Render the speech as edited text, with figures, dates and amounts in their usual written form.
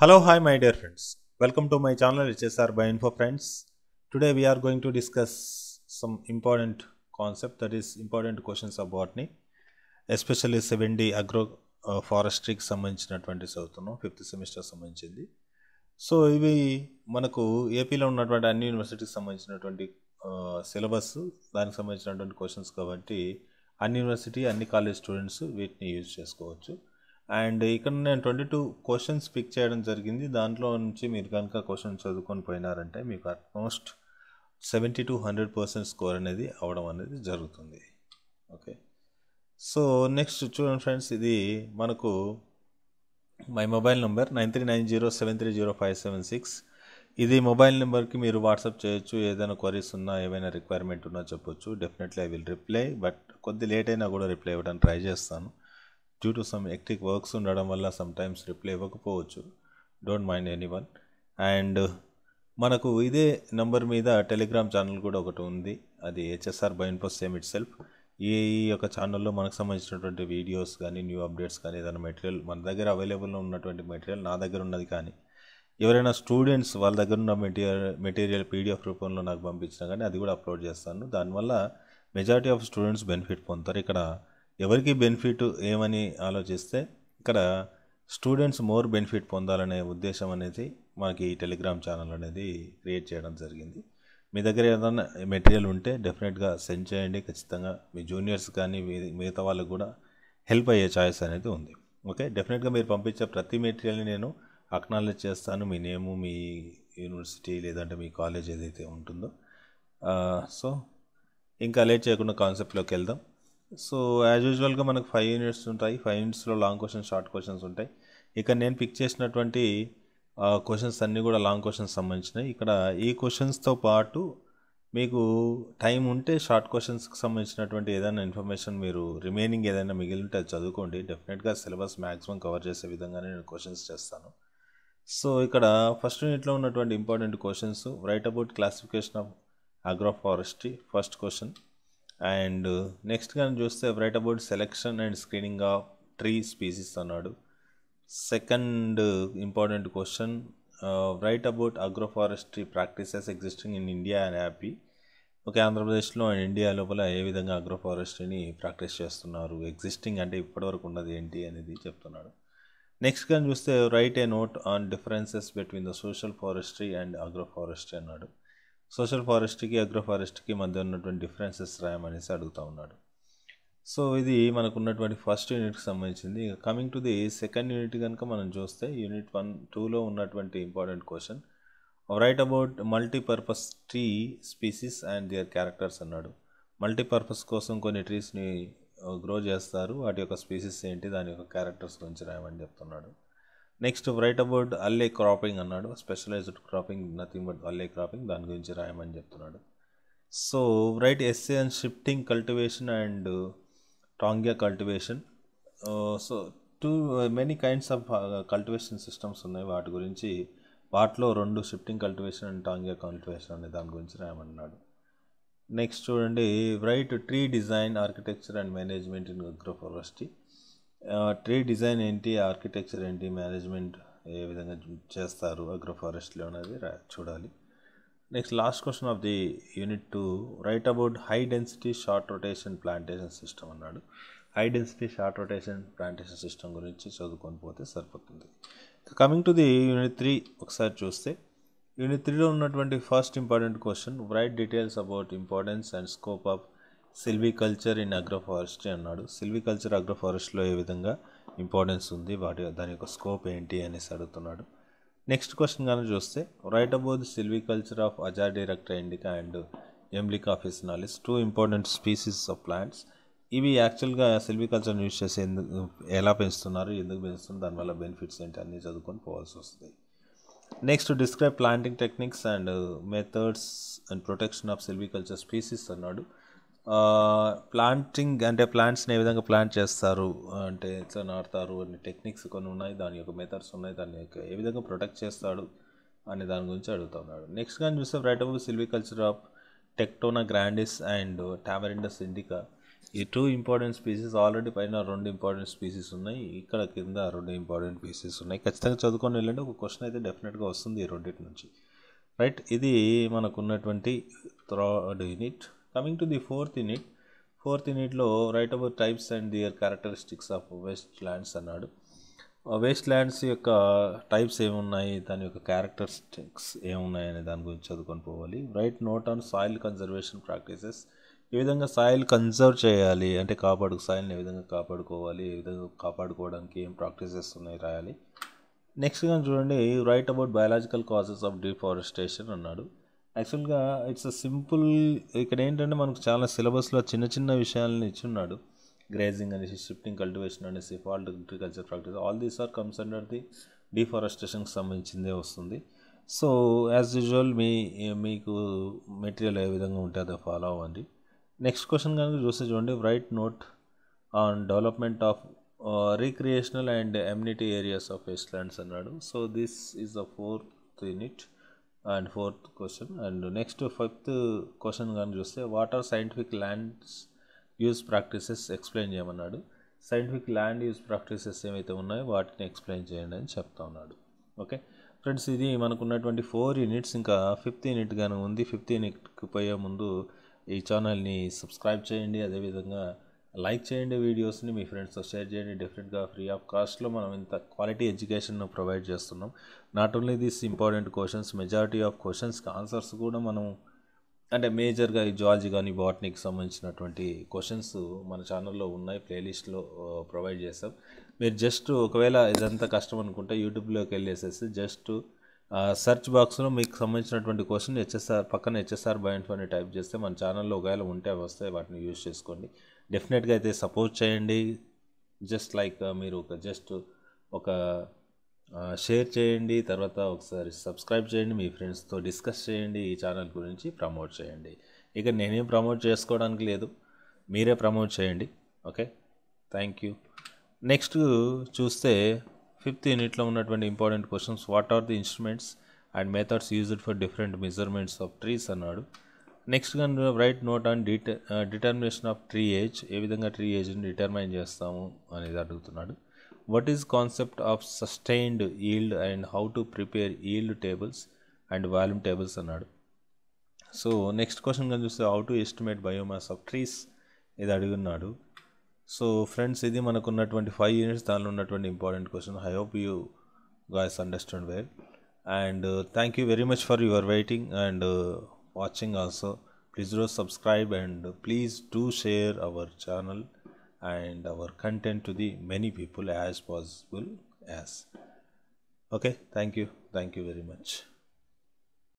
Hello, hi, my dear friends. Welcome to my channel HSR by Info Friends. Today we are going to discuss some important concept, that is important questions of botany, especially 7D agro forestry కి సంబంధించినటువంటి చదువుతున్నాం, 5th semester సంబంధించింది. So ఇవి మనకు ఏపీలో ఉన్నటువంటి అన్ని యూనివర్సిటీకి సంబంధించినటువంటి సిలబస్, దానికి సంబంధించినటువంటి క్వశ్చన్స్ కాబట్టి అన్ని యూనివర్సిటీ అన్ని కాలేజ్ స్టూడెంట్స్ వీటిని యూజ్ చేసుకోవచ్చు. అండ్ ఇక్కడ నేను 22 క్వశ్చన్స్ పిక్ చేయడం జరిగింది. దాంట్లో నుంచి మీరు కనుక క్వశ్చన్ చదువుకొని పోయినారంటే మీకు అట్మోస్ట్ 70 to 100% స్కోర్ అనేది అవడం అనేది జరుగుతుంది. ఓకే, సో నెక్స్ట్ చూడండి ఫ్రెండ్స్, ఇది మనకు మై మొబైల్ నెంబర్ 9390730576. ఇది మొబైల్ నెంబర్కి మీరు వాట్సాప్ చేయొచ్చు. ఏదైనా క్వరీస్ ఉన్నా, ఏమైనా రిక్వైర్మెంట్ ఉన్నా చెప్పొచ్చు. Definitely I will reply, but కొద్ది లేట్ అయినా కూడా రిప్లై ఇవ్వడానికి ట్రై చేస్తాను. Due to some hectic works ఉండడం వల్ల సమ్టైమ్స్ రిప్లై ఇవ్వకపోవచ్చు. Don't mind anyone. అండ్ మనకు ఇదే నెంబర్ మీద టెలిగ్రామ్ ఛానల్ కూడా ఒకటి ఉంది, అది HSR by info same it self. ఈ యొక్క ఛానల్లో మనకు సంబంధించినటువంటి వీడియోస్ కానీ, న్యూ అప్డేట్స్ కానీ, ఏదైనా మెటీరియల్ మన దగ్గర అవైలబుల్లో ఉన్నటువంటి మెటీరియల్ నా దగ్గర ఉన్నది కానీ, ఎవరైనా స్టూడెంట్స్ వాళ్ళ దగ్గర ఉన్న మెటీరియల్ PDF రూపంలో నాకు పంపించినా కానీ అది కూడా అప్లోడ్ చేస్తాను. దానివల్ల మెజారిటీ ఆఫ్ స్టూడెంట్స్ బెనిఫిట్ పొందుతారు. ఇక్కడ ఎవరికి బెనిఫిట్ ఏమని ఆలోచిస్తే, ఇక్కడ స్టూడెంట్స్ మోర్ బెనిఫిట్ పొందాలనే ఉద్దేశం అనేది మనకి ఈ టెలిగ్రామ్ ఛానల్ అనేది క్రియేట్ చేయడం జరిగింది. మీ దగ్గర ఏదైనా మెటీరియల్ ఉంటే డెఫినెట్గా సెండ్ చేయండి. ఖచ్చితంగా మీ జూనియర్స్ కానీ మిగతా వాళ్ళకు కూడా హెల్ప్ అయ్యే ఛాయిస్ అనేది ఉంది. ఓకే, డెఫినెట్గా మీరు పంపించే ప్రతి మెటీరియల్ని నేను అక్నాలెడ్జ్ చేస్తాను. మీ నేము, మీ యూనివర్సిటీ లేదంటే మీ కాలేజ్ ఏదైతే ఉంటుందో. సో ఇంకా లేట్ చేయకుండా కాన్సెప్ట్లోకి వెళ్దాం. సో యాజ్ యూజువల్గా మనకు 5 యూనిట్స్ ఉంటాయి. 5 యూనిట్స్లో లాంగ్ క్వశ్చన్స్, షార్ట్ క్వశ్చన్స్ ఉంటాయి. ఇక నేను పిక్ చేసినటువంటి క్వశ్చన్స్ అన్నీ కూడా లాంగ్ క్వశ్చన్స్ సంబంధించినవి. ఇక్కడ ఈ క్వశ్చన్స్తో పాటు మీకు టైం ఉంటే షార్ట్ క్వశ్చన్స్కి సంబంధించినటువంటి ఏదైనా ఇన్ఫర్మేషన్ మీరు రిమైనింగ్ ఏదైనా మిగిలింటే అది చదువుకోండి. డెఫినెట్గా సిలబస్ మ్యాక్సిమం కవర్ చేసే విధంగానే నేను క్వశ్చన్స్ చేస్తాను. సో ఇక్కడ ఫస్ట్ యూనిట్లో ఉన్నటువంటి important questions, write about classification of agroforestry first question. And next కానీ చూస్తే write about selection and screening of tree species అన్నాడు. Second important question, right about agroforestry practices existing in India and AP. Okay, ఆంధ్రప్రదేశ్లో and India లోపల ఏ విధంగా అగ్రోఫారెస్ట్రీని practice చేస్తున్నారు, existing అంటే ఇప్పటివరకు ఉన్నది ఏంటి అనేది చెప్తున్నాడు. నెక్స్ట్ కానీ చూస్తే right a note on differences between the social forestry and agroforestry అన్నాడు. సోషల్ ఫారెస్ట్రీకి అగ్రోఫారెస్ట్రీకి మధ్య ఉన్నటువంటి డిఫరెన్సెస్ రాయమనేసి అడుగుతూ ఉన్నాడు. సో ఇది మనకు ఉన్నటువంటి ఫస్ట్ యూనిట్కి సంబంధించింది. Coming to the second unit కనుక మనం చూస్తే యూనిట్ 1, 2లో ఉన్నటువంటి important question, right about multipurpose tree species and their characters అన్నాడు. మల్టీపర్పస్ కోసం కొన్ని ట్రీస్ని గ్రో చేస్తారు, వాటి యొక్క స్పీసీస్ ఏంటి, దాని యొక్క క్యారెక్టర్స్ గురించి రాయమని చెప్తున్నాడు. Next write about alley cropping అన్నాడు. Specialized cropping, nothing but alley cropping, దాని గురించి రాయమని చెప్తున్నాడు. So write essay and shifting cultivation and taungya cultivation. So many kinds of cultivation systems ఉన్నాయి, వాటి గురించి వాటిలో 2 shifting cultivation and taungya cultivation అనే దాని గురించి రాయమన్నాడు. నెక్స్ట్ చూడండి, write tree design, architecture and management in agroforestry. Tree design ఏంటి, ఆర్కిటెక్చర్ ఏంటి, మేనేజ్మెంట్ ఏ విధంగా చేస్తారు అగ్రోఫారెస్ట్రీలో అనేది చూడాలి. Next last question of the unit 2, write about high density short rotation plantation system అన్నాడు. High density short rotation plantation system గురించి చదువుకొని పోతే సరిపోతుంది. కమింగ్ టు ది యూనిట్ 3 ఒకసారి చూస్తే, యూనిట్ 3లో ఉన్నటువంటి first important question, right details about importance and scope of silviculture in agroforestry అన్నాడు. Silviculture అగ్రోఫారెస్ట్రీలో ఏ విధంగా ఇంపార్టెన్స్ ఉంది, దాని యొక్క స్కోప్ ఏంటి అనేసి అడుగుతున్నాడు. నెక్స్ట్ క్వశ్చన్ కానీ చూస్తే, write about silviculture of Azadirachta indica and Emblica officinalis, 2 important species of plants. ఇవి యాక్చువల్గా సిల్వికల్చర్ని యూజ్ చేసి ఎలా పెంచుతున్నారు, ఎందుకు పెంచుతున్నారు, దానివల్ల బెనిఫిట్స్ ఏంటి అన్నీ చదువుకొని పోవాల్సి వస్తుంది. Next describe planting techniques and methods and protection of silviculture species అన్నాడు. ప్లాంటింగ్ అంటే ప్లాంట్స్ని ఏ విధంగా ప్లాంట్ చేస్తారు, అంటే ఎట్లా నాటుతారు అనే టెక్నిక్స్ కొన్ని ఉన్నాయి, దాని యొక్క మెథడ్స్ ఉన్నాయి, దాన్ని ఏ విధంగా ప్రొటెక్ట్ చేస్తాడు అనే దాని గురించి అడుగుతున్నాడు. నెక్స్ట్ కానీ చూస్తే write about silviculture of Tectona grandis and Tamarindus indica. ఈ 2 ఇంపార్టెంట్ స్పీసీస్ ఆల్రెడీ పైన 2 ఇంపార్టెంట్ స్పీసీస్ ఉన్నాయి, ఇక్కడ కింద 2 ఇంపార్టెంట్ స్పీసీస్ ఉన్నాయి. ఖచ్చితంగా చదువుకొని వెళ్ళండి, ఒక క్వశ్చన్ అయితే డెఫినెట్గా వస్తుంది ఈ రెండింటి నుంచి, రైట్. ఇది మనకు ఉన్నటువంటి third unit. Coming to the fourth యూనిట్లో write about types and their characteristics of waste lands అన్నాడు. వేస్ట్ ల్యాండ్స్ యొక్క టైప్స్ ఏమున్నాయి, దాని యొక్క క్యారెక్టరిస్టిక్స్ ఏమున్నాయి అనే దాని గురించి చదువుకొని పోవాలి. Write note on soil conservation practices, ఏ విధంగా సాయిల్ కన్జర్వ్ చేయాలి అంటే సాయిల్ని ఏ విధంగా కాపాడుకోవాలి, ఏ విధంగా కాపాడుకోవడానికి ఏం ప్రాక్టీసెస్ ఉన్నాయి రాయాలి. నెక్స్ట్ కానీ చూడండి, write about biological causes of deforestation అన్నాడు. యాక్చువల్గా ఇట్స్ సింపుల్, ఇక్కడ ఏంటంటే మనకు చాలా సిలబస్లో చిన్న చిన్న విషయాలను ఇచ్చున్నాడు. గ్రేజింగ్ అనేసి, షిఫ్టింగ్ కల్టివేషన్ అనేసి, fault agriculture practice, all these are comes under the డిఫారెస్టేషన్కి సంబంధించిందే వస్తుంది. సో యాజ్ యూజువల్ మీకు మెటీరియల్ ఏ విధంగా ఉంటే అది ఫాలో అవ్వండి. నెక్స్ట్ క్వశ్చన్ కనుక చూస్తే చూడండి, write note on development of recreational and amenity areas of waste lands అన్నాడు. So this is the fourth unit and fourth question. And next fifth question కనుక చూస్తే, what are scientific lands use practices explain చేయమన్నాడు. Scientific land use practices ఏవైతే ఉన్నాయో వాటిని explain చేయండి అని చెప్తా ఉన్నాడు. ఓకే ఫ్రెండ్స్, ఇది మనకున్నటువంటి 4 యూనిట్స్. ఇంకా 5th యూనిట్ కానీ ఉంది. 5th యూనిట్కి పోయే ముందు ఈ ఛానల్ని సబ్స్క్రైబ్ చేయండి, అదేవిధంగా లైక్ చేయండి, వీడియోస్ని మీ ఫ్రెండ్స్తో షేర్ చేయండి. డెఫినెట్గా ఫ్రీ ఆఫ్ కాస్ట్లో మనం ఇంత క్వాలిటీ ఎడ్యుకేషన్ ప్రొవైడ్ చేస్తున్నాం. Not only this important questions, majority of క్వశ్చన్స్కి ఆన్సర్స్ కూడా మనం అంటే మేజర్గా ఈ జువాలజీ కానీ బాటనీకి సంబంధించినటువంటి క్వశ్చన్స్ మన ఛానల్లో ఉన్నాయి, ప్లేలిస్ట్లో ప్రొవైడ్ చేస్తాం. మీరు జస్ట్ ఒకవేళ ఇదంతా కష్టం అనుకుంటే యూట్యూబ్లోకి వెళ్ళేసేసి జస్ట్ సెర్చ్ బాక్స్లో మీకు సంబంధించినటువంటి క్వశ్చన్ పక్కన హెచ్ఎస్ఆర్ బయోఇన్ఫో అని టైప్ చేస్తే మన ఛానల్లో ఒకవేళ ఉంటే అవి వస్తాయి, వాటిని యూజ్ చేసుకోండి. డెఫినెట్గా అయితే సపోర్ట్ చేయండి. జస్ట్ లైక్ మీరు ఒక షేర్ చేయండి, తర్వాత ఒకసారి సబ్స్క్రైబ్ చేయండి, మీ ఫ్రెండ్స్తో డిస్కస్ చేయండి, ఈ ఛానల్ గురించి ప్రమోట్ చేయండి. ఇక నేనేం ప్రమోట్ చేసుకోవడానికి లేదు, మీరే ప్రమోట్ చేయండి. Okay, thank you. నెక్స్ట్ చూస్తే 5th యూనిట్లో ఉన్నటువంటి important questions, what are the instruments and methods used for different measurements of trees అన్నాడు. నెక్స్ట్ కానీ write note on determination of tree age, ఏ విధంగా ట్రీ ఏజ్ని డిటర్మైన్ చేస్తాము అనేది అడుగుతున్నాడు. What is concept of sustained yield and how to prepare yield tables and volume tables అన్నాడు. So next question కానీ చూస్తే, how to estimate biomass of trees ఇది అడుగున్నాడు. సో ఫ్రెండ్స్, ఇది మనకు ఉన్నటువంటి 5 యూనిట్స్, దానిలో ఉన్నటువంటి important question. I hope you guys understand well, and thank you very much for your waiting and watching also. Please do subscribe and please do share our channel and our content to the many people as possible as. Okay, thank you very much.